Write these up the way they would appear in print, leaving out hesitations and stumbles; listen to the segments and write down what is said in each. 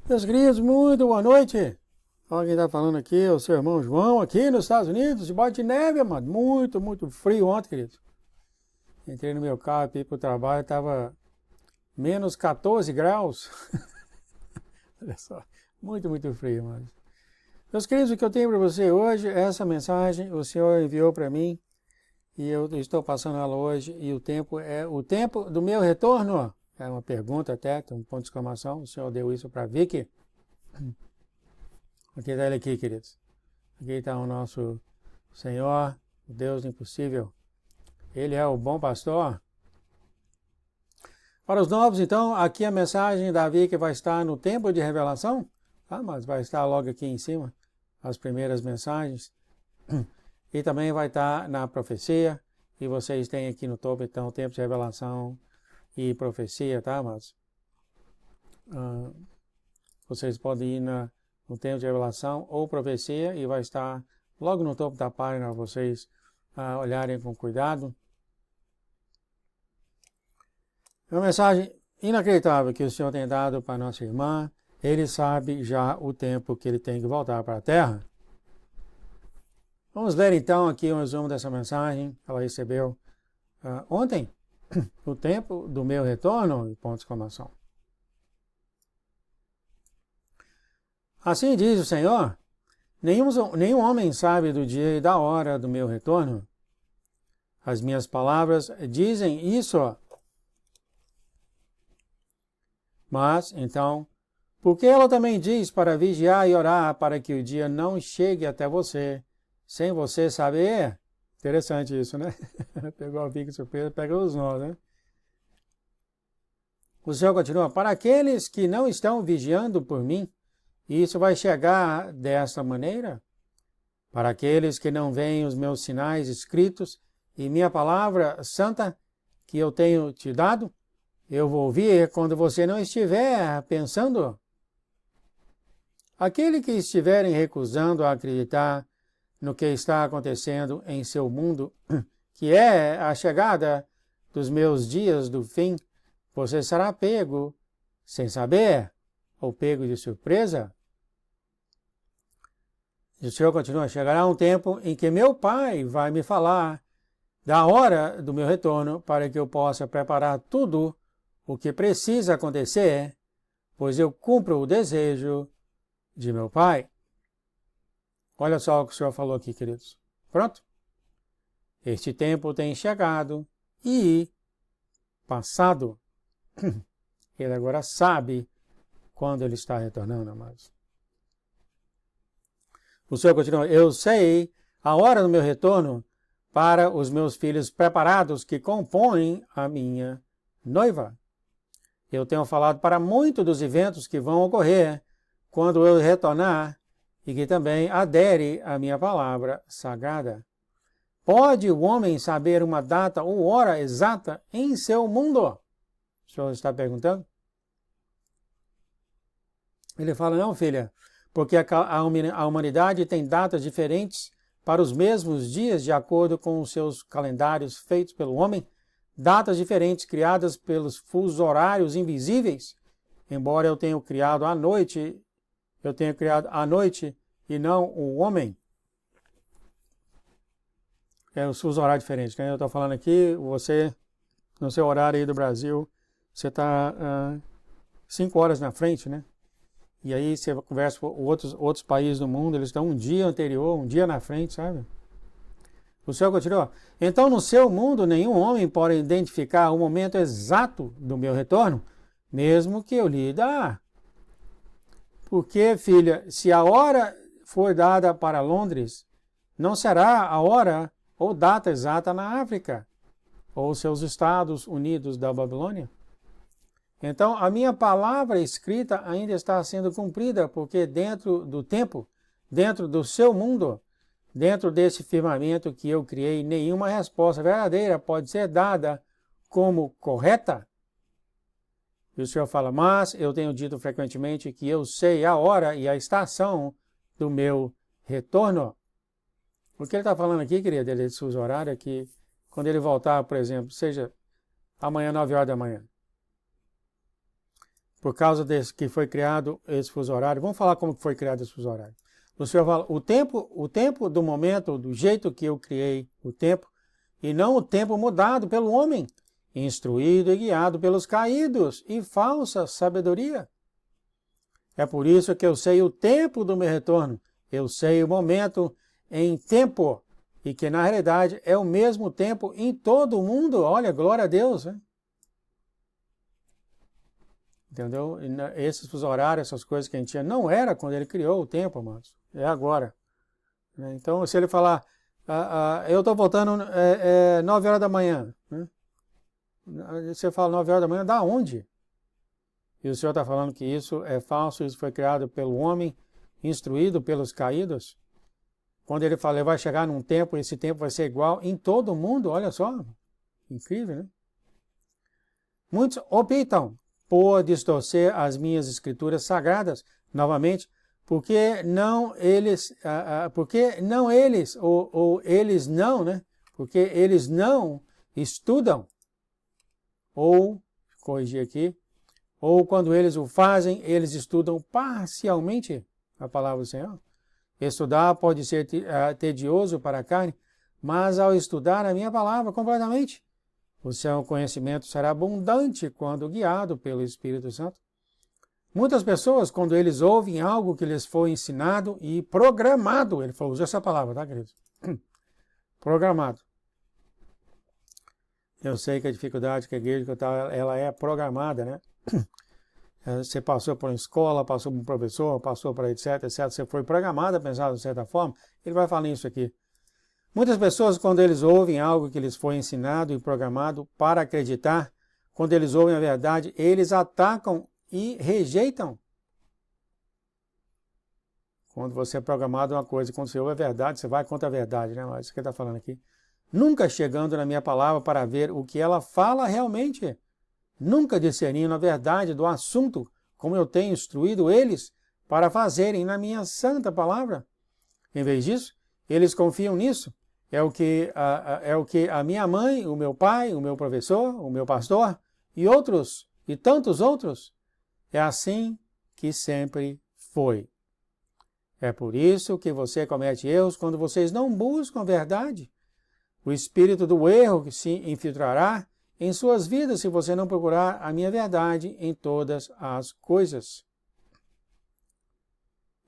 Meus queridos, muito boa noite. Olha quem está falando aqui, é o seu irmão João, aqui nos Estados Unidos, de bote de neve, mano. Muito frio ontem, querido. Entrei no meu carro e para o trabalho, estava menos 14 graus. Olha só, muito frio, mano. Meus queridos, o que eu tenho para você hoje é essa mensagem, o Senhor enviou para mim e eu estou passando ela hoje. E o tempo é o tempo do meu retorno. É uma pergunta até, tem um ponto de exclamação. O Senhor deu isso para Vicky. Aqui está ele aqui, queridos. Aqui está o nosso Senhor, o Deus do impossível. Ele é o bom pastor. Para os novos, então, aqui a mensagem da Vicky vai estar no tempo de revelação, tá? Mas vai estar logo aqui em cima, as primeiras mensagens. E também vai estar na profecia. E vocês têm aqui no topo, então, o tempo de revelação e profecia, tá? Mas vocês podem ir no tempo de revelação ou profecia e vai estar logo no topo da página para vocês olharem com cuidado. É uma mensagem inacreditável que o Senhor tem dado para nossa irmã. Ele sabe já o tempo que ele tem que voltar para a Terra. Vamos ler então aqui um resumo dessa mensagem. Ela recebeu ontem, o tempo do meu retorno, ponto de exclamação. Assim diz o Senhor, nenhum homem sabe do dia e da hora do meu retorno. As minhas palavras dizem isso. Mas, então, por que ela também diz para vigiar e orar para que o dia não chegue até você, sem você saber? Interessante isso, né? Pegou a Vicky de surpresa, pega os nós, né? O Senhor continua, para aqueles que não estão vigiando por mim, isso vai chegar desta maneira? Para aqueles que não veem os meus sinais escritos e minha palavra santa que eu tenho te dado, eu vou ouvir quando você não estiver pensando. Aquele que estiverem recusando a acreditar no que está acontecendo em seu mundo, que é a chegada dos meus dias do fim, você será pego sem saber, ou pego de surpresa. E o Senhor continua, chegará um tempo em que meu Pai vai me falar da hora do meu retorno para que eu possa preparar tudo o que precisa acontecer, pois eu cumpro o desejo de meu Pai. Olha só o que o Senhor falou aqui, queridos. Pronto? Este tempo tem chegado e passado. Ele agora sabe quando ele está retornando, amados. O Senhor continua, eu sei a hora do meu retorno para os meus filhos preparados que compõem a minha noiva. Eu tenho falado para muitos dos eventos que vão ocorrer quando eu retornar e que também adere à minha palavra sagrada. Pode o homem saber uma data ou hora exata em seu mundo? O senhor está perguntando? Ele fala, não, filha, porque a humanidade tem datas diferentes para os mesmos dias de acordo com os seus calendários feitos pelo homem, datas diferentes criadas pelos fusos horários invisíveis. Embora eu tenha criado a noite e não o homem. É os fusos horários diferentes. Eu estou falando aqui, você, no seu horário aí do Brasil, você está 5 horas na frente, né? E aí você conversa com outros países do mundo, eles estão um dia anterior, um dia na frente, sabe? O Senhor continua. Então, no seu mundo, nenhum homem pode identificar o momento exato do meu retorno, mesmo que eu lhe dá. Porque, filha, se a hora for dada para Londres, não será a hora ou data exata na África, ou seus Estados Unidos da Babilônia. Então, a minha palavra escrita ainda está sendo cumprida, porque dentro do tempo, dentro do seu mundo, dentro desse firmamento que eu criei, nenhuma resposta verdadeira pode ser dada como correta. E o Senhor fala, mas eu tenho dito frequentemente que eu sei a hora e a estação do meu retorno. O que ele está falando aqui, querido, ele de fuso horário, é que quando ele voltar, por exemplo, seja amanhã, 9 horas da manhã, por causa desse que foi criado esse fuso horário. Vamos falar como foi criado esse fuso horário. O Senhor fala, o tempo do momento, do jeito que eu criei o tempo, e não o tempo mudado pelo homem, instruído e guiado pelos caídos e falsa sabedoria. É por isso que eu sei o tempo do meu retorno, eu sei o momento em tempo, e que na realidade é o mesmo tempo em todo o mundo. Olha, glória a Deus, né? Entendeu? Esses fusos horários, essas coisas que a gente tinha, não era quando ele criou o tempo, amados. É agora. Então, se ele falar, eu estou voltando 9 horas da manhã, né? Você fala 9 horas da manhã, da onde? E o Senhor está falando que isso é falso, isso foi criado pelo homem, instruído pelos caídos. Quando ele fala, vai chegar num tempo, esse tempo vai ser igual em todo o mundo, olha só. Incrível, né? Muitos optam por distorcer as minhas escrituras sagradas, novamente, porque não eles, ou eles não, né? Porque eles não estudam, ou, corrigir aqui, ou quando eles o fazem, eles estudam parcialmente a palavra do Senhor. Estudar pode ser tedioso para a carne, mas ao estudar a minha palavra completamente, o seu conhecimento será abundante quando guiado pelo Espírito Santo. Muitas pessoas, quando eles ouvem algo que lhes foi ensinado e programado, ele falou, usa essa palavra, tá, queridos? Programado. Eu sei que a dificuldade que a igreja que eu estava, ela é programada, né? Você passou por uma escola, passou por um professor, passou por etc, etc. Você foi programado a pensar de certa forma. Ele vai falar isso aqui. Muitas pessoas, quando eles ouvem algo que lhes foi ensinado e programado para acreditar, quando eles ouvem a verdade, eles atacam e rejeitam. Quando você é programado uma coisa, quando você ouve a verdade, você vai contra a verdade, né? Mas isso que ele está falando aqui. Nunca chegando na minha palavra para ver o que ela fala realmente. Nunca discernindo a verdade do assunto, como eu tenho instruído eles para fazerem na minha santa palavra. Em vez disso, eles confiam nisso. É o que a minha mãe, o meu pai, o meu professor, o meu pastor e outros, e tantos outros. É assim que sempre foi. É por isso que você comete erros quando vocês não buscam a verdade. O espírito do erro se infiltrará em suas vidas se você não procurar a minha verdade em todas as coisas.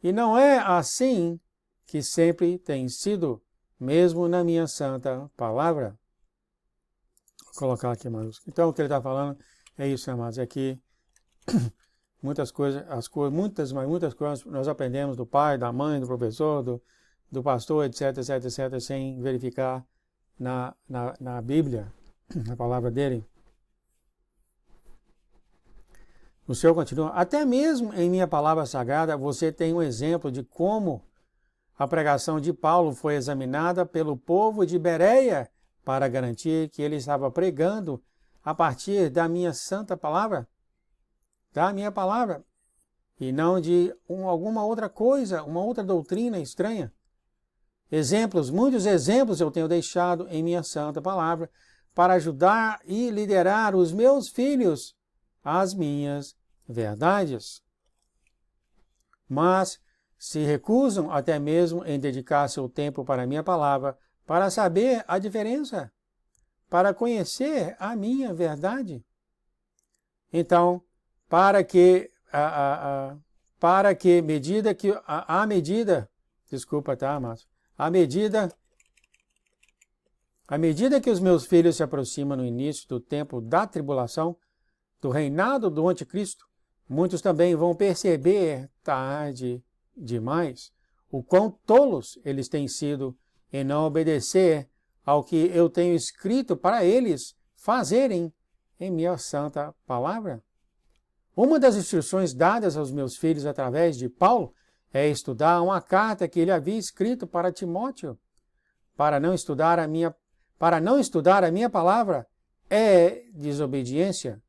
E não é assim que sempre tem sido, mesmo na minha santa palavra. Vou colocar aqui, amados. Então, o que ele está falando é isso, amados. É que muitas coisas nós aprendemos do pai, da mãe, do professor, do pastor, etc, etc, etc, sem verificar na Bíblia, na palavra dele. O Senhor continua, até mesmo em minha palavra sagrada, você tem um exemplo de como a pregação de Paulo foi examinada pelo povo de Bereia para garantir que ele estava pregando a partir da minha santa palavra, e não de alguma outra coisa, uma outra doutrina estranha. Muitos exemplos eu tenho deixado em minha santa palavra para ajudar e liderar os meus filhos às minhas verdades. Mas se recusam até mesmo em dedicar seu tempo para a minha palavra, para saber a diferença, para conhecer a minha verdade. Então, à medida que os meus filhos se aproximam no início do tempo da tribulação, do reinado do anticristo, muitos também vão perceber tarde demais o quão tolos eles têm sido em não obedecer ao que eu tenho escrito para eles fazerem em minha santa palavra. Uma das instruções dadas aos meus filhos através de Paulo é estudar uma carta que ele havia escrito para Timóteo. Para não estudar a minha palavra é desobediência.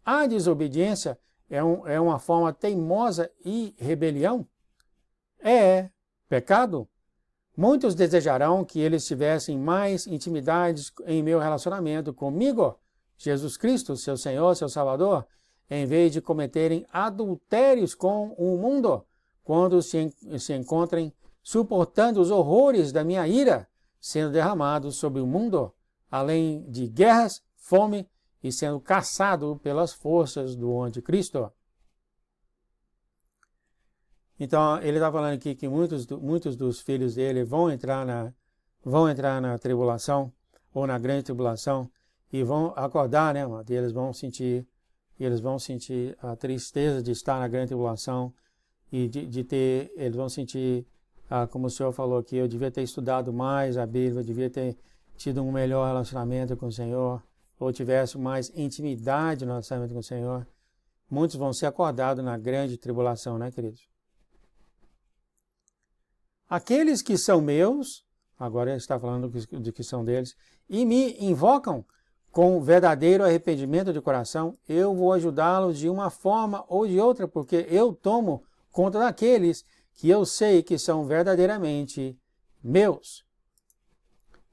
A desobediência é uma forma teimosa e rebelião. É pecado. Muitos desejarão que eles tivessem mais intimidade em meu relacionamento comigo, Jesus Cristo, seu Senhor, seu Salvador, em vez de cometerem adultérios com o mundo, quando se encontrem suportando os horrores da minha ira sendo derramados sobre o mundo, além de guerras, fome e sendo caçado pelas forças do anticristo. Então, ele está falando aqui que muitos dos filhos dele vão entrar na tribulação, ou na grande tribulação, e vão acordar, né, amado? E eles vão sentir a tristeza de estar na grande tribulação, e eles vão sentir, como o senhor falou aqui, eu devia ter estudado mais a Bíblia, eu devia ter tido um melhor relacionamento com o Senhor, ou tivesse mais intimidade no relacionamento com o Senhor. Muitos vão ser acordados na grande tribulação, né, queridos? Aqueles que são meus, agora ele está falando de que são deles, e me invocam com verdadeiro arrependimento de coração, eu vou ajudá-los de uma forma ou de outra, porque eu tomo conta daqueles que eu sei que são verdadeiramente meus.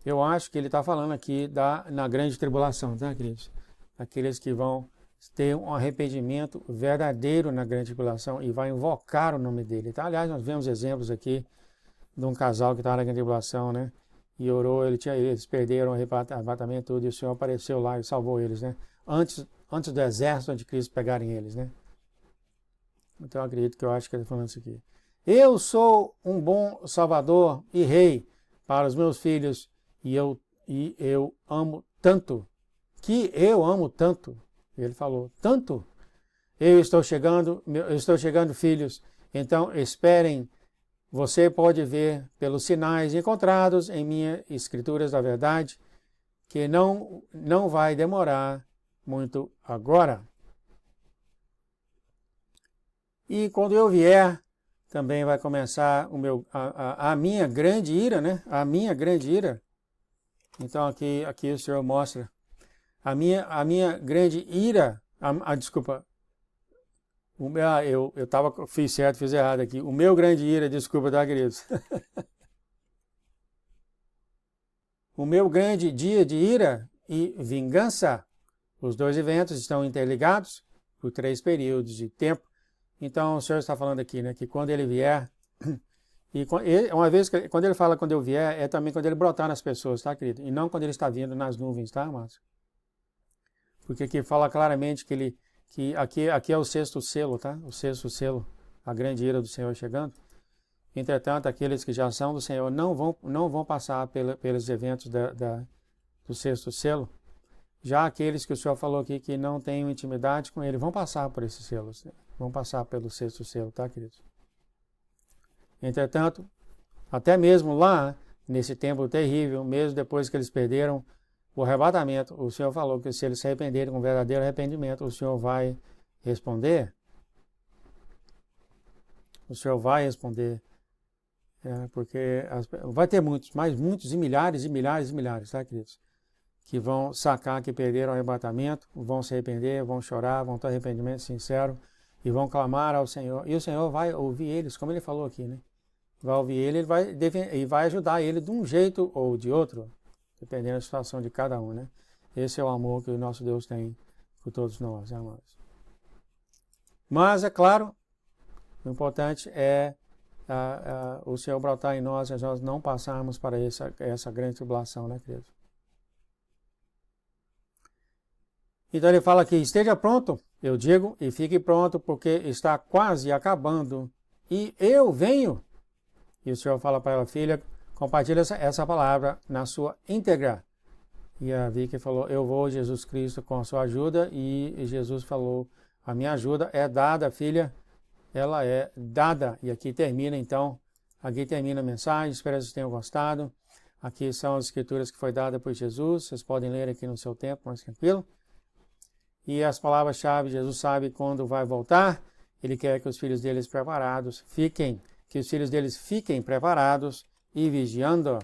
Eu acho que ele está falando aqui na grande tribulação, tá, queridos? Aqueles que vão ter um arrependimento verdadeiro na grande tribulação e vai invocar o nome dele, tá? Aliás, nós vemos exemplos aqui de um casal que estava na grande tribulação, né? E orou, eles perderam o arrebatamento tudo, e o Senhor apareceu lá e salvou eles, né? Antes do exército de Cristo pegarem eles, né? Então eu acho que ele está falando isso aqui. Eu sou um bom salvador e rei para os meus filhos, e eu amo tanto, ele falou, tanto, eu estou chegando, filhos, então esperem. Você pode ver pelos sinais encontrados em minhas escrituras da verdade que não vai demorar muito agora. E quando eu vier, também vai começar a minha grande ira, né? A minha grande ira. Então aqui o Senhor mostra a minha grande ira, desculpa. Fiz certo, fiz errado aqui. O meu grande ira, desculpa, tá, queridos? O meu grande dia de ira e vingança. Os dois eventos estão interligados por 3 períodos de tempo. Então, o Senhor está falando aqui, né, que quando ele vier, quando ele fala quando eu vier, é também quando ele brotar nas pessoas, tá, querido? E não quando ele está vindo nas nuvens, tá, amados? Porque aqui fala claramente que aqui é o 6º selo, tá? O 6º selo, a grande ira do Senhor chegando. Entretanto, aqueles que já são do Senhor não vão passar pelos eventos do 6º selo. Já aqueles que o Senhor falou aqui que não têm intimidade com Ele vão passar por esses selos, né? Vão passar pelo 6º selo, tá, queridos? Entretanto, até mesmo lá, nesse tempo terrível, mesmo depois que eles perderam o arrebatamento, o Senhor falou que se eles se arrependerem com verdadeiro arrependimento, o Senhor vai responder. O Senhor vai responder. Porque vai ter muitos e milhares e milhares e milhares, tá, queridos? Que vão sacar que perderam o arrebatamento, vão se arrepender, vão chorar, vão ter arrependimento sincero e vão clamar ao Senhor. E o Senhor vai ouvir eles, como ele falou aqui, né? Vai ouvir ele, e vai ajudar ele de um jeito ou de outro, dependendo da situação de cada um, né? Esse é o amor que o nosso Deus tem por todos nós, amados. Mas, é claro, o importante é o Senhor brotar em nós e nós não passarmos para essa grande tribulação, né, querido? Então ele fala aqui, esteja pronto, eu digo, e fique pronto, porque está quase acabando, e eu venho. E o Senhor fala para ela, filha, compartilha essa palavra na sua íntegra. E a Vicky falou, eu vou, Jesus Cristo, com a sua ajuda. E Jesus falou, a minha ajuda é dada, filha, ela é dada. E aqui termina, então, a mensagem, espero que vocês tenham gostado. Aqui são as escrituras que foi dada por Jesus, vocês podem ler aqui no seu tempo, mais tranquilo. E as palavras-chave, Jesus sabe quando vai voltar, ele quer que os filhos deles preparados fiquem preparados e vigiando.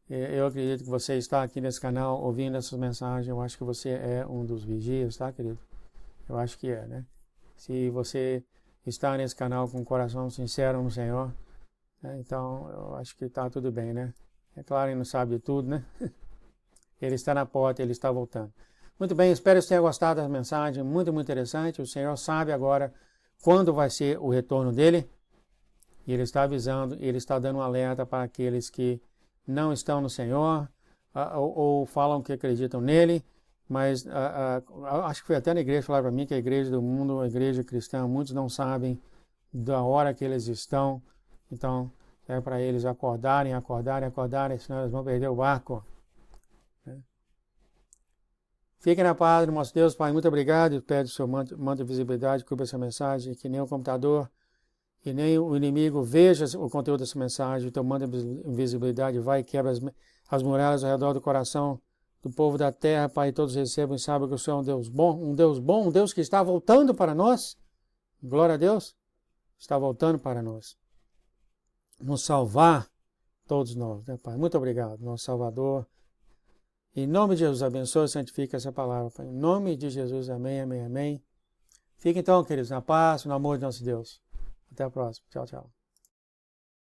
Eu acredito que você está aqui nesse canal ouvindo essas mensagens, eu acho que você é um dos vigias, tá, querido? Eu acho que é, né? Se você está nesse canal com o coração sincero no Senhor, né, então eu acho que está tudo bem, né? É claro, ele não sabe de tudo, né? Ele está na porta, ele está voltando. Muito bem, espero que você tenha gostado da mensagem, muito, muito interessante. O Senhor sabe agora quando vai ser o retorno dele. E ele está avisando, ele está dando um alerta para aqueles que não estão no Senhor, ou falam que acreditam nele, mas acho que foi até na igreja falar para mim que a igreja do mundo, a igreja cristã, muitos não sabem da hora que eles estão. Então, é para eles acordarem, senão eles vão perder o barco. Fiquem na paz do nosso Deus, Pai. Muito obrigado. Eu peço o seu manto de visibilidade, cubra essa mensagem, que nem o computador e nem o inimigo veja o conteúdo dessa mensagem. O teu manto de invisibilidade vai e quebra as muralhas ao redor do coração do povo da terra, Pai. E todos recebam e saibam que o Senhor é um Deus bom, um Deus que está voltando para nós. Glória a Deus. Está voltando para nós. Nos salvar, todos nós, né, Pai? Muito obrigado, nosso Salvador. Em nome de Jesus, abençoe e santifica essa palavra, Pai. Em nome de Jesus, amém, amém, amém. Fiquem então, queridos, na paz, no amor de nosso Deus. Até a próxima. Tchau, tchau.